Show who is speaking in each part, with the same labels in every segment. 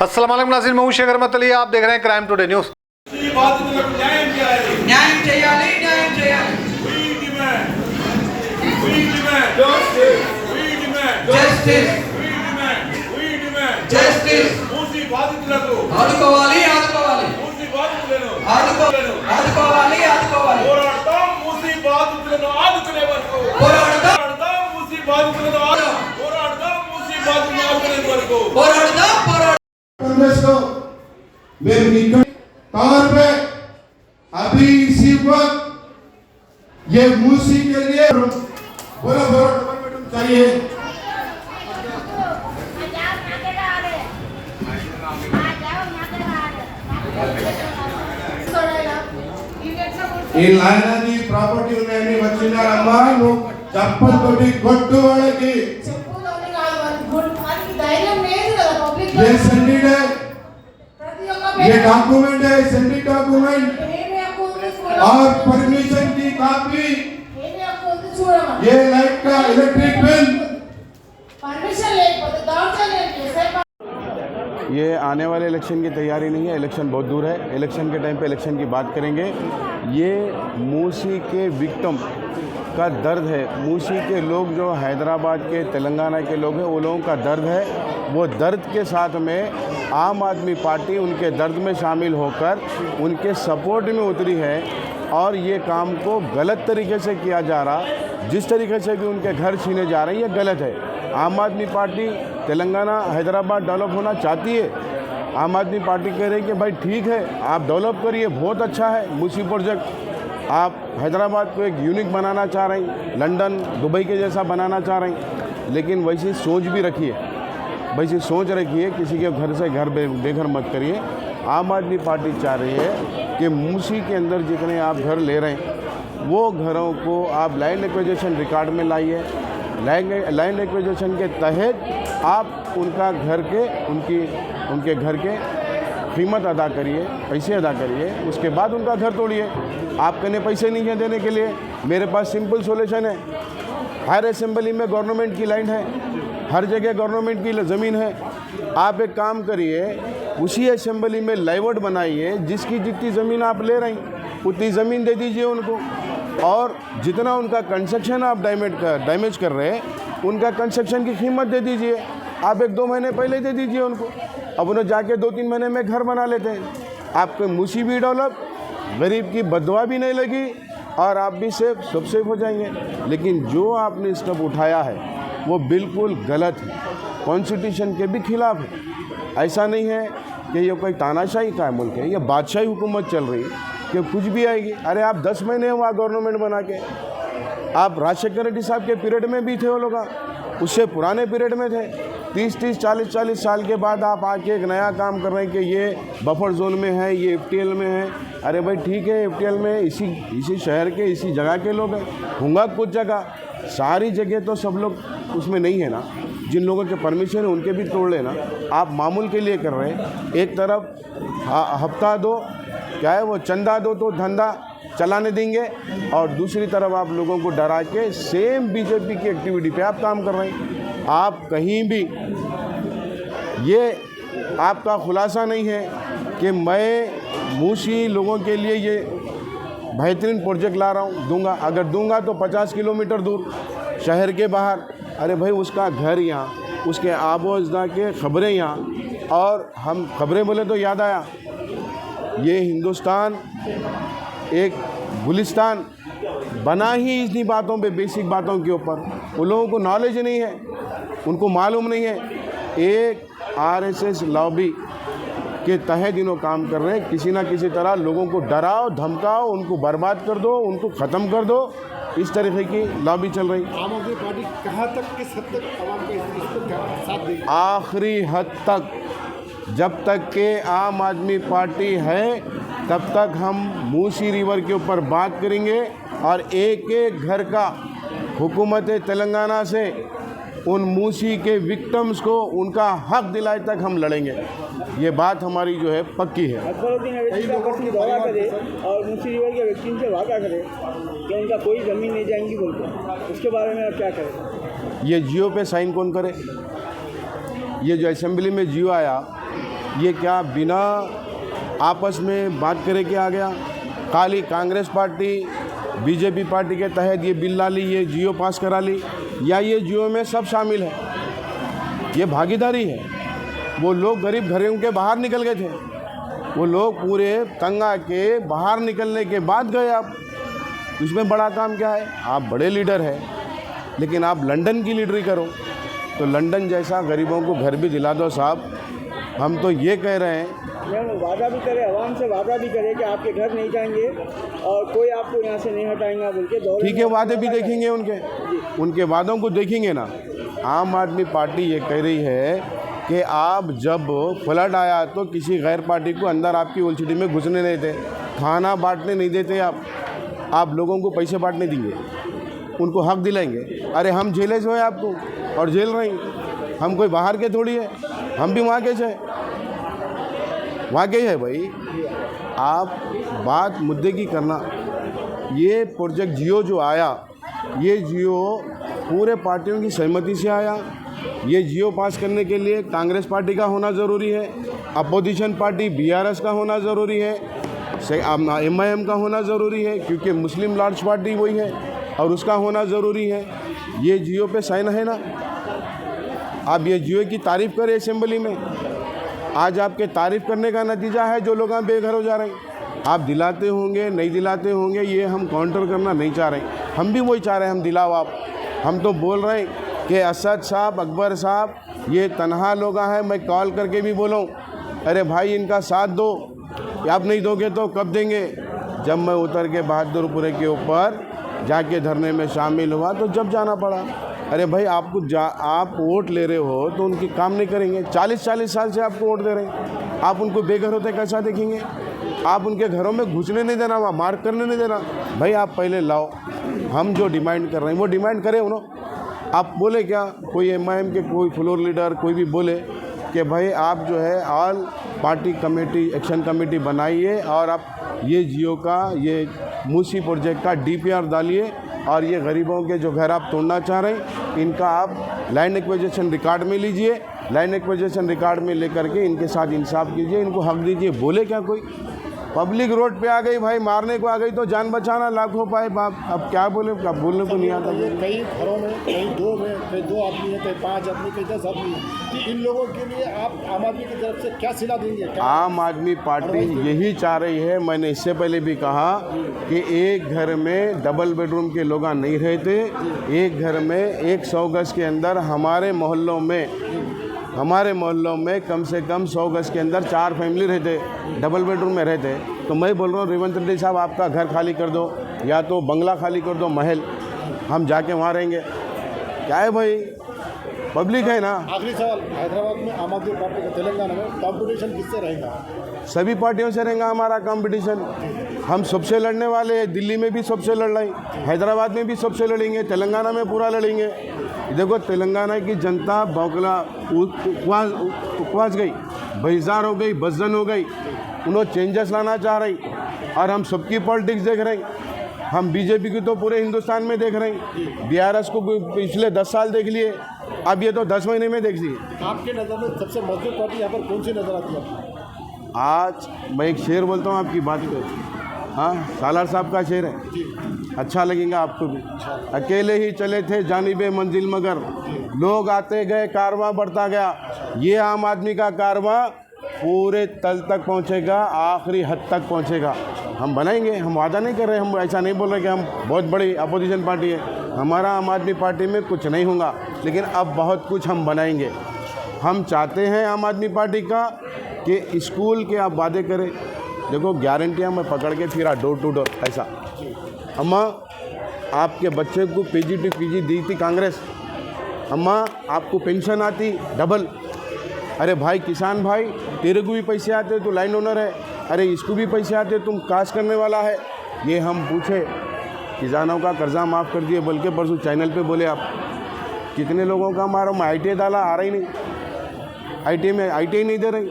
Speaker 1: अस्सलाम वालेकुम नाज़रीन, मैं हूं शेख अहमद अली, आप देख रहे हैं क्राइम टुडे न्यूज़।
Speaker 2: న్యాయం చేయాలి న్యాయం చేయాలి జస్టిస్ జస్టిస్ ఆదుకోవాలి ఆదుకోవాలి ఆదుకోవాలి ఆదుకోవాలి
Speaker 3: పోరాడతాం మూసి బాధితులను ఆదుకునే వరకు
Speaker 2: పోరాడదాం
Speaker 3: మూసి బాధితులను పోరాడతాం మూసి బాధితులను ఆదుకునే వరకు
Speaker 2: పోరాడదాం పోరాడదాం
Speaker 4: कांग्रेस को मेरे निकट तौर पे अभी इसी वक्त ये मूसी के लिए बोला डबल चाहिए। ఈ లాయనది ప్రాపర్టీ ఉన్నాయని వచ్చినారమ్మా, నువ్వు చప్పలతోటి కొట్టు వాళ్ళకి ये सेंडिड है, ये डॉक्यूमेंट है, सेंडिड डॉक्यूमेंट और परमिशन की कॉपी, ये लाइट का इलेक्ट्रिक बिल।
Speaker 5: ये आने वाले इलेक्शन की तैयारी नहीं है, इलेक्शन बहुत दूर है। इलेक्शन के टाइम पे इलेक्शन की बात करेंगे। ये मूसी के विक्टिम का दर्द है। मूसी के लोग जो हैदराबाद के तेलंगाना के लोग हैं, वो लोगों का दर्द है। वो दर्द के साथ में आम आदमी पार्टी उनके दर्द में शामिल होकर उनके सपोर्ट में उतरी है और ये काम को गलत तरीके से किया जा रहा। जिस तरीके से भी उनके घर छीने जा रहे हैं, ये गलत है। आम आदमी पार्टी तेलंगाना हैदराबाद डेवलप होना चाहती है। आम आदमी पार्टी कह रही है कि भाई ठीक है, आप डेवलप करिए, बहुत अच्छा है मूसी प्रोजेक्ट। आप हैदराबाद को एक यूनिक बनाना चाह रहे हैं, लंदन दुबई के जैसा बनाना चाह रहे हैं, लेकिन वैसी सोच भी रखिए, वैसी सोच रखिए, किसी के घर से घर बेघर मत करिए। आम आदमी पार्टी चाह रही है कि मूसी के अंदर जितने आप घर ले रहे हैं, वो घरों को आप लैंड एक्विजिशन रिकॉर्ड में लाइए। लैंड एक्विजिशन के तहत आप उनका घर के उनके घर के कीमत अदा करिए, पैसे अदा करिए, उसके बाद उनका घर तोड़िए। आप कने पैसे नहीं हैं देने के लिए, मेरे पास सिंपल सॉल्यूशन है। हर असेंबली में गवर्नमेंट की लैंड है, हर जगह गवर्नमेंट की ज़मीन है। आप एक काम करिए, उसी असेंबली में लेआउट बनाइए, जिसकी जितनी ज़मीन आप ले रही उतनी ज़मीन दे दीजिए उनको, और जितना उनका कंस्ट्रक्शन आप डैमेज कर रहे हैं, उनका कंस्ट्रक्शन की कीमत दे दीजिए। आप 1-2 महीने पहले दे दीजिए उनको, अब उन्हें जाके 2-3 महीने में घर बना लेते हैं। आपके मूसी भी डेवलप, गरीब की बददुआ भी नहीं लगी, और आप भी सब सेफ हो जाएंगे। लेकिन जो आपने स्टेप उठाया है वो बिल्कुल गलत है, कॉन्स्टिट्यूशन के भी खिलाफ है। ऐसा नहीं है कि ये कोई तानाशाही का मुल्क है, ये बादशाही हुकूमत चल रही कि कुछ भी आएगी। अरे आप 10 महीने हुआ गवर्नमेंट बना के, आप राजशेखर रेड्डी साहब के पीरियड में भी थे वो लोग, उससे पुराने पीरियड में थे। 30-30, 40-40 साल के बाद आप आके एक नया काम कर रहे हैं कि ये बफर जोन में है, ये FTL में है। अरे भाई ठीक है, FTL में इसी शहर के इसी जगह के लोग हैं, होंगे कुछ जगह, सारी जगह तो सब लोग उसमें नहीं है ना। जिन लोगों के परमिशन है उनके भी तोड़ लेना। आप मामूल के लिए कर रहे हैं। एक तरफ हफ्ता दो, क्या है वो, चंदा दो तो धंधा चलाने देंगे, और दूसरी तरफ आप लोगों को डरा के सेम बीजेपी की एक्टिविटी पे आप काम कर रहे हैं। आप कहीं भी, ये आपका खुलासा नहीं है कि मैं मूसी लोगों के लिए ये बेहतरीन प्रोजेक्ट ला रहा हूँ, दूंगा। अगर दूंगा तो 50 किलोमीटर दूर शहर के बाहर। अरे भाई उसका घर यहाँ, उसके आबो अजदा के ख़बरें यहाँ, और हम ख़बरें बोले तो याद आया, ये हिंदुस्तान एक गुलिस्तान बना ही इन्हीं बातों पे, बेसिक बातों के ऊपर। उन लोगों को नॉलेज नहीं है, उनको मालूम नहीं है। एक RSS लॉबी के तहत इन्हों काम कर रहे हैं। किसी ना किसी तरह लोगों को डराओ, धमकाओ, उनको बर्बाद कर दो, उनको ख़त्म कर दो, इस तरीके की लॉबी चल रही।
Speaker 4: आम आदमी पार्टी कहाँ तक, किस हद तक आवाम का इसको साथ देगी?
Speaker 5: आखिरी हद तक, जब तक के आम आदमी पार्टी है तब तक हम मूसी रिवर के ऊपर बात करेंगे, और एक एक घर का हुकूमत तेलंगाना से उन मूसी के विक्टिम्स को उनका हक दिलाए तक हम लड़ेंगे। ये बात हमारी जो है पक्की है।
Speaker 6: अकबरुद्दीन अवैसी का पक्ष दौरा करे और मूसी रिवर के व्यक्ति से वादा करे कि उनका कोई ज़मीन नहीं जाएंगी बोलते, उसके बारे में आप क्या करें?
Speaker 5: ये जियो पे साइन कौन करे? ये जो असेंबली में जियो आया ये क्या बिना आपस में बात करे के आ गया? खाली कांग्रेस पार्टी बीजेपी पार्टी के तहत ये बिल ला ली, ये जियो पास करा ली, या ये जियो में सब शामिल है? ये भागीदारी है। वो लोग गरीब घरों के बाहर निकल गए थे, वो लोग पूरे तंग आके बाहर निकलने के बाद गए। आप इसमें बड़ा काम क्या है? आप बड़े लीडर हैं, लेकिन आप लंदन की लीडरी करो तो लंदन जैसा गरीबों को घर भी दिला दो साहब। हम तो ये कह रहे हैं,
Speaker 6: वादा भी करे, आवाम से वादा भी करे कि आपके घर नहीं जाएंगे और कोई आपको यहाँ से नहीं हटाएंगा बोल के।
Speaker 5: ठीक है, वादे भी देखेंगे उनके वादों को देखेंगे ना। आम आदमी पार्टी ये कह रही है कि आप जब फ्लड आया तो किसी गैर पार्टी को अंदर आपकी ओल्ड सिटी में घुसने नहीं देते, खाना बांटने नहीं देते, आप लोगों को पैसे बांटने देंगे, उनको हक दिलाएंगे। अरे हम झेले जो है आपको और झेल रहे हैं, हम कोई बाहर के थोड़ी है, हम भी वहाँ के हैं, वहाँ के है भाई। आप बात मुद्दे की करना। ये प्रोजेक्ट जियो जो आया, ये जियो पूरे पार्टियों की सहमति से आया। ये जियो पास करने के लिए कांग्रेस पार्टी का होना ज़रूरी है, अपोजिशन पार्टी बीआरएस का होना ज़रूरी है, एमआईएम का होना ज़रूरी है, क्योंकि मुस्लिम लार्ज पार्टी वही है, और उसका होना ज़रूरी है। ये जियो पे साइन है ना। आप ये जियो की तारीफ़ करें असेंबली में, आज आपके तारीफ़ करने का नतीजा है जो लोग यहाँ बेघर हो जा रहे हैं। आप दिलाते होंगे, नहीं दिलाते होंगे, ये हम काउंटर करना नहीं चाह रहे, हम भी वही चाह रहे हैं, हम दिलाओ आप। हम तो बोल रहे हैं कि असद साहब, अकबर साहब, ये तनहा लोग हैं। मैं कॉल करके भी बोलूँ, अरे भाई इनका साथ दो, आप नहीं दोगे तो कब देंगे? जब मैं उतर के बहादुरपुरे के ऊपर जाके धरने में शामिल हुआ तो जब जाना पड़ा। अरे भाई आप वोट ले रहे हो तो उनकी काम नहीं करेंगे? 40-40 साल से आपको वोट दे रहे हैं, आप उनको बेघर होते कैसा देखेंगे? आप उनके घरों में घुसने नहीं देना, वहाँ मार्क करने नहीं देना। भाई आप पहले लाओ, हम जो डिमांड कर रहे हैं वो डिमांड करें उन्होंने। आप बोले क्या, कोई एमआईएम के कोई फ्लोर लीडर कोई भी बोले कि भाई आप जो है all party committee, action committee बनाइए और आप ये जियो का, ये मूसी प्रोजेक्ट का डीपीआर डालिए, और ये गरीबों के जो घर आप तोड़ना चाह रहे हैं इनका आप लैंड एक्विजिशन रिकॉर्ड में लीजिए, लैंड एक्विजिशन रिकॉर्ड में लेकर के इनके साथ इंसाफ कीजिए, इनको हक दीजिए। बोले क्या कोई? पब्लिक रोड पे आ गई भाई, मारने को आ गई तो जान बचाना लाखों पाए बाप। अब क्या बोले, अब बोलने को नहीं आता।
Speaker 4: ये कई घरों में, कहीं 2 आदमी है, कहीं 5 आदमी, कहीं 10 आदमी है, कि इन लोगों के लिए आप आम आदमी की तरफ से क्या सिला देंगे?
Speaker 5: आम आदमी पार्टी यही चाह रही है, मैंने इससे पहले भी कहा कि एक घर में डबल बेडरूम के लोग नहीं रहते, एक घर में 100 गज के अंदर हमारे मोहल्लों में कम से कम 100 गज के अंदर 4 फैमिली रहते, डबल बेडरूम में रहते। तो मैं बोल रहा हूँ रेवंत रेड्डी साहब, आपका घर खाली कर दो, या तो बंगला खाली कर दो, महल, हम जाके वहाँ रहेंगे। क्या है भाई, पब्लिक है ना।
Speaker 4: आखिरी सवाल, हैदराबाद में आम आदमी पार्टी का तेलंगाना में कंपटीशन किससे रहेगा?
Speaker 5: सभी पार्टियों से रहेगा हमारा कंपटीशन। हम सबसे लड़ने वाले हैं, दिल्ली में भी सबसे लड़ रहे हैं, हैदराबाद में भी सबसे लड़ेंगे, तेलंगाना में पूरा लड़ेंगे। देखो तेलंगाना की जनता बौखला उपवास गई, बेजार हो गई, बदजन हो गई, उन्होंने चेंजेस लाना चाह रही, और हम सबकी पॉलिटिक्स देख रहे हैं। हम बीजेपी की तो पूरे हिंदुस्तान में देख रहे हैं, बीआरएस को पिछले 10 साल देख लिए, अब ये तो 10 महीने में देख लिए।
Speaker 4: आपके नज़र में सबसे मजबूत पार्टी यहाँ पर कौन सी नज़र आती है?
Speaker 5: आज मैं एक शेर बोलता हूँ आपकी बात पे, हाँ, सालार साहब का शेर है, अच्छा लगेगा आपको भी। अकेले ही चले थे जानिबे मंजिल मगर, लोग आते गए, कारवां बढ़ता गया। ये आम आदमी का कारवां पूरे तल तक पहुंचेगा, आखिरी हद तक पहुंचेगा। हम बनाएंगे, हम वादा नहीं कर रहे, हम ऐसा नहीं बोल रहे कि हम बहुत बड़ी अपोजिशन पार्टी है। हमारा आम आदमी पार्टी में कुछ नहीं होगा, लेकिन अब बहुत कुछ हम बनाएंगे। हम चाहते हैं आम आदमी पार्टी का कि स्कूल के आप वादे करें। देखो गारंटियाँ मैं पकड़ के फिरा डोर टू डोर ऐसा। अम्मा आपके बच्चे को पीजी टू पीजी दी थी कांग्रेस, अम्मा आपको पेंशन आती डबल। अरे भाई किसान भाई, तेरे को भी पैसे आते, तू लैंड ओनर है, अरे इसको भी पैसे आते, तुम कास्ट करने वाला है। ये हम पूछे, किसानों का कर्जा माफ़ कर दिए, बल्कि परसों चैनल पे बोले आप कितने लोगों का हमारा ITI डाला, आ रही नहीं, ITI नहीं दे रही,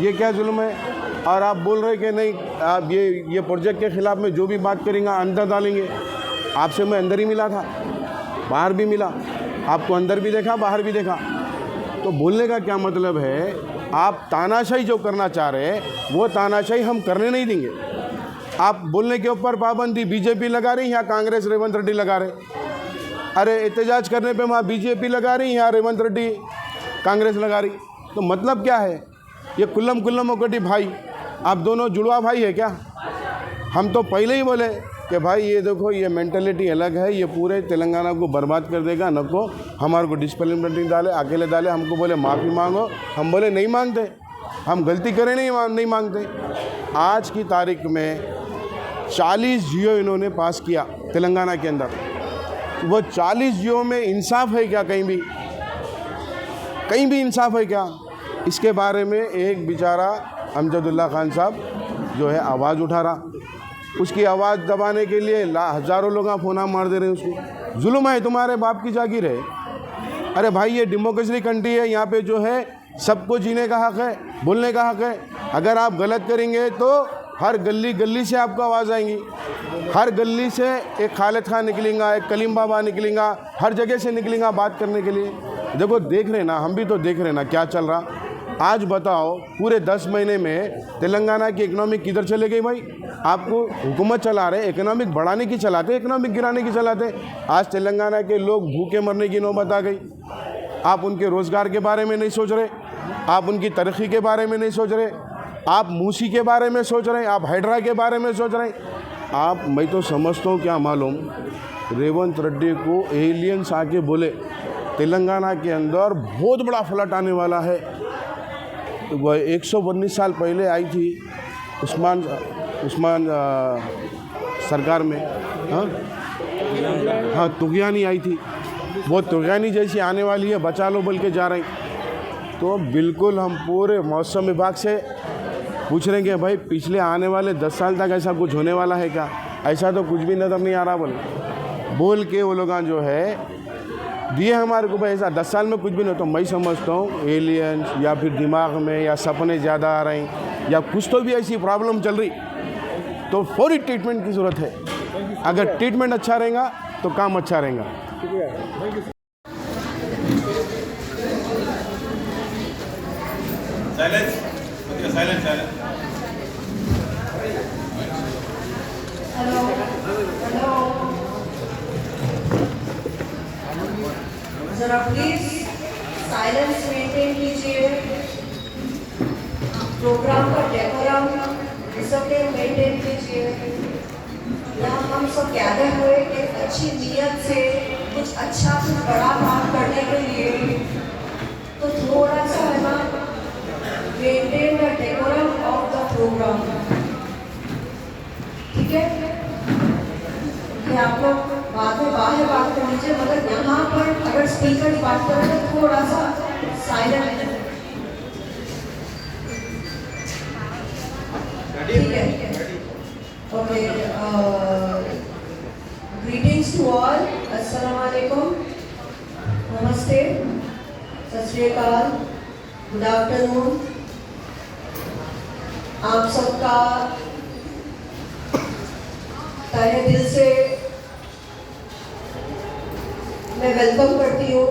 Speaker 5: ये क्या जुल्म है। और आप बोल रहे कि नहीं, आप ये प्रोजेक्ट के ख़िलाफ़ में जो भी बात करेंगे अंदर डालेंगे। आपसे मैं अंदर ही मिला था, बाहर भी मिला, आपको अंदर भी देखा, बाहर भी देखा। तो बोलने का क्या मतलब है, आप तानाशाही जो करना चाह रहे हैं वो तानाशाही हम करने नहीं देंगे। आप बोलने के ऊपर पाबंदी बीजेपी लगा रही, यहाँ कांग्रेस रेवंत रेड्डी लगा रहे। अरे एहतजाज करने पे वहाँ बीजेपी लगा रही, यहाँ रेवंत रेड्डी कांग्रेस लगा रही। तो मतलब क्या है? ये कुल्लम ओकटी भाई, आप दोनों जुड़वा भाई है क्या? हम तो पहले ही बोले कि भाई ये देखो ये मेंटलिटी अलग है, ये पूरे तेलंगाना को बर्बाद कर देगा। नको हमारे को डिस्प्लिनरी डाले, अकेले डाले, हमको बोले माफ़ी मांगो, हम बोले नहीं मांगते, हम गलती करें नहीं मांगते। आज की तारीख में 40 जियो इन्होंने पास किया तेलंगाना के अंदर। वो 40 जियो में इंसाफ है क्या? कहीं भी इंसाफ है क्या? इसके बारे में एक बेचारा अमजदुल्ला खान साहब जो है आवाज़ उठा रहा, उसकी आवाज़ दबाने के लिए हज़ारों लोग फोना मार दे रहे हैं उसको। जुल्म है, तुम्हारे बाप की जागीर है। अरे भाई ये डेमोक्रेसी कंट्री है, यहाँ पे जो है सबको जीने का हक़ है, बोलने का हक़ है। अगर आप गलत करेंगे तो हर गली से आपको आवाज़ आएंगी, हर गली से एक खालिद खान निकलेगा, एक कलीम बाबा निकलेगा, हर जगह से निकलेगा बात करने के लिए। देखो देख रहे ना, हम भी तो देख रहे ना क्या चल रहा। आज बताओ पूरे 10 महीने में तेलंगाना की इकोनॉमिक किधर चले गई भाई? आपको हुकूमत चला रहे, इकोनॉमिक बढ़ाने की चलाते, इकोनॉमिक गिराने की चलाते। आज तेलंगाना के लोग भूखे मरने की नौबत आ गई। आप उनके रोज़गार के बारे में नहीं सोच रहे, आप उनकी तरक्की के बारे में नहीं सोच रहे, आप मूसी के बारे में सोच रहे हैं, आप हाइड्रा के बारे में सोच रहे हैं। आप, मैं तो समझता हूँ क्या मालूम, रेवंत रेड्डी को एलियंस आके बोले तेलंगाना के अंदर बहुत बड़ा फ्लड आने वाला है। वह 119 साल पहले आई थी उस्मान सरकार में, हाँ तुगयानी आई थी, वो तुगयानी जैसी आने वाली है, बचा लो बोल के जा रही। तो बिल्कुल हम पूरे मौसम विभाग से पूछ रहे हैं कि भाई पिछले आने वाले 10 साल तक ऐसा कुछ होने वाला है क्या? ऐसा तो कुछ भी नज़र नहीं आ रहा बोल के वो लोग जो है दिए हमारे को भाई ऐसा 10 साल में कुछ भी नहीं। तो मैं समझता हूँ एलियंस या फिर दिमाग में या सपने ज़्यादा आ रहे हैं या कुछ तो भी ऐसी प्रॉब्लम चल रही, तो फौरी ट्रीटमेंट की ज़रूरत है। अगर ट्रीटमेंट अच्छा रहेगा तो काम अच्छा रहेगा।
Speaker 7: जरा प्लीज साइलेंस मेंटेन कीजिए। प्रोग्राम का डेकोरम डिसिप्लिन मेंटेन कीजिए। यहाँ हम सब गैदर हुए एक अच्छी नीयत से कुछ अच्छा कुछ बड़ा काम करने के लिए, तो थोड़ा सा है ना maintain the decorum of the programme, ठीक है? ये आप लोग बाद में बाहर बात कर लीजिए, मगर यहाँ पर अगर स्पीकर बात कर रहे हैं थोड़ा सा साइलेंट, ठीक है? ओके, ग्रीटिंग्स टू ऑल, अस्सलाम वालेकुम, नमस्ते, सत श्री अकाल, गुड आफ्टरनून। आप सबका तहे दिल से मैं वेलकम करती हूँ।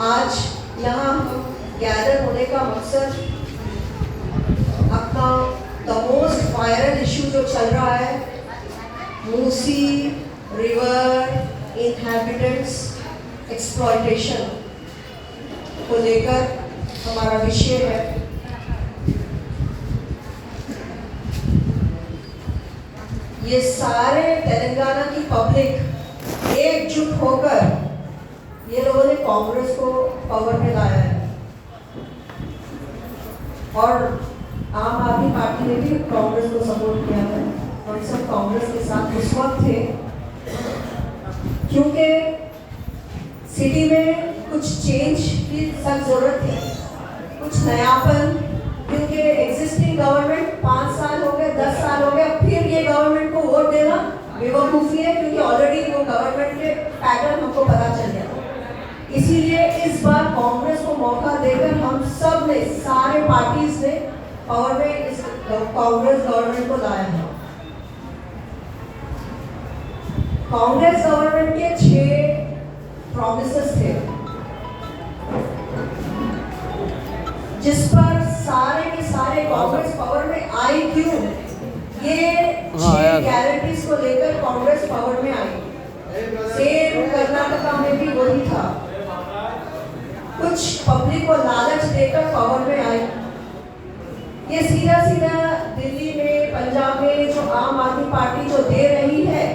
Speaker 7: आज यहाँ हम गैदर होने का मकसद अपना द मोस्ट वायरल इशू जो चल रहा है, मूसी रिवर इनहैबिटेंट्स एक्सप्लॉयटेशन को लेकर हमारा विषय है। ये सारे तेलंगाना की पब्लिक एकजुट होकर ये लोगों ने कांग्रेस को पावर में लाया है, और आम आदमी पार्टी ने भी कांग्रेस को सपोर्ट किया है। हम सब कांग्रेस के साथ उस वक्त थे क्योंकि सिटी में कुछ चेंज की सख्त जरूरत थी, कुछ नयापन, क्योंकि एग्जिस्टिंग गवर्नमेंट 5 साल हो गए, 10 साल हो गए, फिर ये गवर्नमेंट को वोट देना बेवकूफ़ी है, क्योंकि ऑलरेडी वो गवर्नमेंट के पैटर्न हमको पता चल गया। इसीलिए इस बार कांग्रेस को मौका देकर हम सब ने, सारे पार्टीज ने पावर में इस कांग्रेस गवर्नमेंट को लाया है। कांग्रेस गवर्नमेंट के 6 प्रॉमिसेस थे जिस पर सारे के सारे कांग्रेस पावर में आई क्यों? ये 6 गारंटीज को लेकर कांग्रेस पावर में आई। सेम कर्नाटका में भी वही था। कुछ पब्लिक को लालच देकर पावर में आई। ये सीधा सीधा दिल्ली में, पंजाब में जो आम आदमी पार्टी जो दे रही है,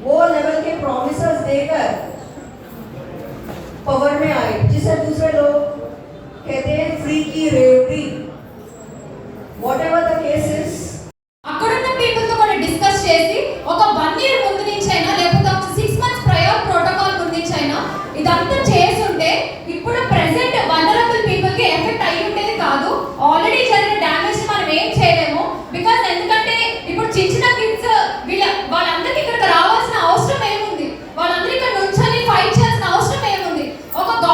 Speaker 7: वो लेवल के प्रॉमिसेस देकर पावर में आई, जिसे दूसरे लोग कहते हैं फ्री की रेवड़ी। Whatever the case is,
Speaker 8: అక్కడున్న పీపుల్ తో కూడా డిస్కస్ చేసి ఒక 1 ఇయర్ ముందు నుంచి అయినా లేకపోతే ఒక 6 మంత్స్ ప్రయర్ ప్రోటోకాల్ ముందు నుంచి అయినా ఇదంతా చేసుంటే ఇప్పుడు ప్రెసెంట్ వల్నరబుల్ పీపుల్ కి ఎఫెక్ట్ అయ్యి ఉండేది కాదు. ఆల్రెడీ